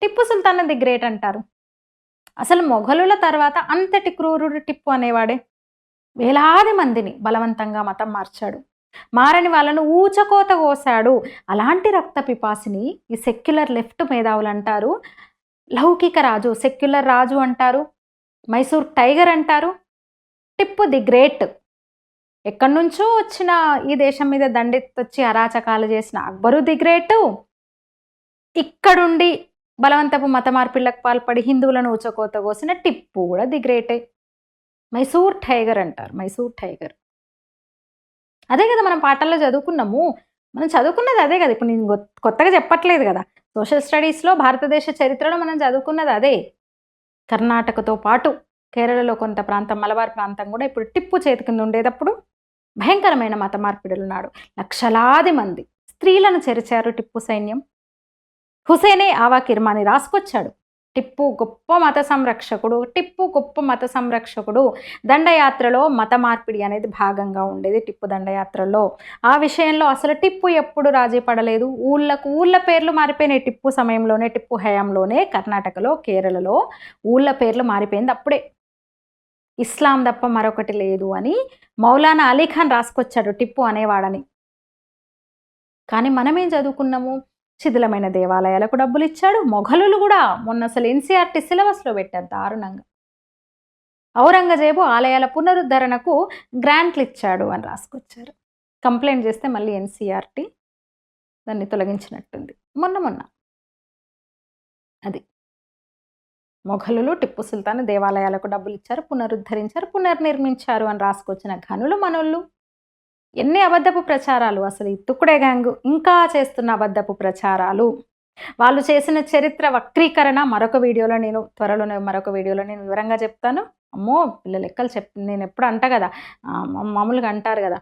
Tipu Sultan the great అంటారు. అసలు మొఘలుల తర్వాత అంతటి క్రూరుడు టిప్పు అనేవాడే. వేలాది మందిని బలవంతంగా మతం మార్చాడు. మారని వాళ్ళను ఊచకోత కోసాడు. అలాంటి రక్త పిపాసిని ఈ సెక్యులర్ లెఫ్ట్ మేధావులు అంటారు లౌకిక రాజు, సెక్యులర్ రాజు అంటారు, మైసూర్ టైగర్ అంటారు, టిప్పు ది గ్రేట్. ఎక్కడి నుంచో వచ్చిన ఈ దేశం మీద దండెత్తొచ్చి అరాచకాలు చేసిన అక్బరు ది గ్రేటు, ఇక్కడుండి బలవంతపు మత మార్పిళ్లకు పాల్పడి హిందువులను ఊచకోత కోసిన టిప్పు కూడా ది గ్రేటే. మైసూర్ టైగర్ అంటారు, మైసూర్ టైగర్. అదే కదా మనం పాఠాల్లో చదువుకున్నాము. మనం చదువుకున్నది అదే కదా. ఇప్పుడు నేను కొత్తగా చెప్పట్లేదు కదా. సోషల్ స్టడీస్లో భారతదేశ చరిత్రలో మనం చదువుకున్నది అదే. కర్ణాటకతో పాటు కేరళలో కొంత ప్రాంతం, మలబార్ ప్రాంతం కూడా ఇప్పుడు టిప్పు చేతి కింద ఉండేటప్పుడు భయంకరమైన మత మార్పిడులు నాడు లక్షలాది మంది స్త్రీలను చెరిచారు టిప్పు సైన్యం. హుసేనే ఆవా కిర్మాని రాసుకొచ్చాడు. టిప్పు గొప్ప మత సంరక్షకుడు, టిప్పు గొప్ప మత సంరక్షకుడు. దండయాత్రలో మత మార్పిడి అనేది భాగంగా ఉండేది టిప్పు దండయాత్రలో. ఆ విషయంలో అసలు టిప్పు ఎప్పుడు రాజీ పడలేదు. ఊళ్ళ పేర్లు మారిపోయినాయి టిప్పు సమయంలోనే, టిప్పు హయాంలోనే. కర్ణాటకలో, కేరళలో ఊళ్ళ పేర్లు మారిపోయింది అప్పుడే. ఇస్లాం తప్ప మరొకటి లేదు అని మౌలానా అలీఖాన్ రాసుకొచ్చాడు టిప్పు అనేవాడని. కానీ మనమేం చదువుకున్నాము? శిథిలమైన దేవాలయాలకు డబ్బులు ఇచ్చాడు. మొఘలులు కూడా మొన్న అసలు ఎన్సీఆర్టీ సిలబస్లో పెట్టారు దారుణంగా. ఔరంగజేబు ఆలయాల పునరుద్ధరణకు గ్రాంట్లు ఇచ్చాడు అని రాసుకొచ్చారు. కంప్లైంట్ చేస్తే మళ్ళీ ఎన్సీఆర్టీ దాన్ని తొలగించినట్టుంది మొన్న. అది మొఘలులు టిప్పు సుల్తాన్ దేవాలయాలకు డబ్బులు ఇచ్చారు, పునరుద్ధరించారు, పునర్నిర్మించారు అని రాసుకొచ్చిన ఘనులు మనోళ్ళు. ఎన్ని అబద్ధపు ప్రచారాలు! అసలు ఈ తుక్కుడే గ్యాంగు ఇంకా చేస్తున్న అబద్ధపు ప్రచారాలు. వాళ్ళు చేసిన చరిత్ర వక్రీకరణ త్వరలోనే మరొక వీడియోలో నేను వివరంగా చెప్తాను. అమ్మో పిల్ల లెక్కలు నేను ఎప్పుడు అంటా కదా, మామూలుగా అంటారు కదా,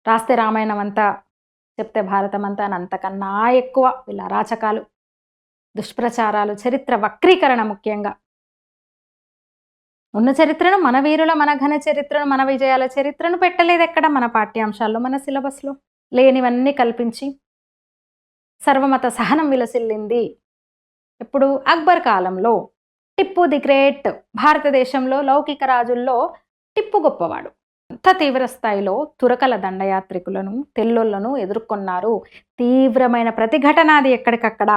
రాస్తే రామాయణం అంతా చెప్తే భారతం అంతా అని. అంతకన్నా ఎక్కువ వీళ్ళ అరాచకాలు, దుష్ప్రచారాలు, చరిత్ర వక్రీకరణ. ముఖ్యంగా ఉన్న చరిత్రను, మన వీరుల, మన ఘన చరిత్రను, మన విజయాల చరిత్రను పెట్టలేదు ఎక్కడ మన పాఠ్యాంశాల్లో, మన సిలబస్లో. లేనివన్నీ కల్పించి సర్వమత సహనం విలసిల్లింది. ఇప్పుడు అక్బర్ కాలంలో టిప్పు ది గ్రేట్. భారతదేశంలో లౌకిక రాజుల్లో టిప్పు గొప్పవాడు. అంత తీవ్ర స్థాయిలో తురకల దండయాత్రికులను, తెల్లోళ్లను ఎదుర్కొన్నారు. తీవ్రమైన ప్రతిఘటన అది. ఎక్కడికక్కడ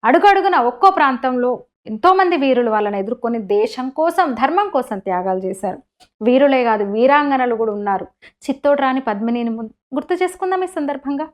అడుగడుగున ఒక్కో ప్రాంతంలో ఎంతోమంది వీరులు వాళ్ళని ఎదుర్కొని దేశం కోసం, ధర్మం కోసం త్యాగాలు చేశారు. వీరులే కాదు, వీరాంగనలు కూడా ఉన్నారు. చిత్తోడు రాణి పద్మినిని గుర్తు చేసుకుందాం ఈ సందర్భంగా.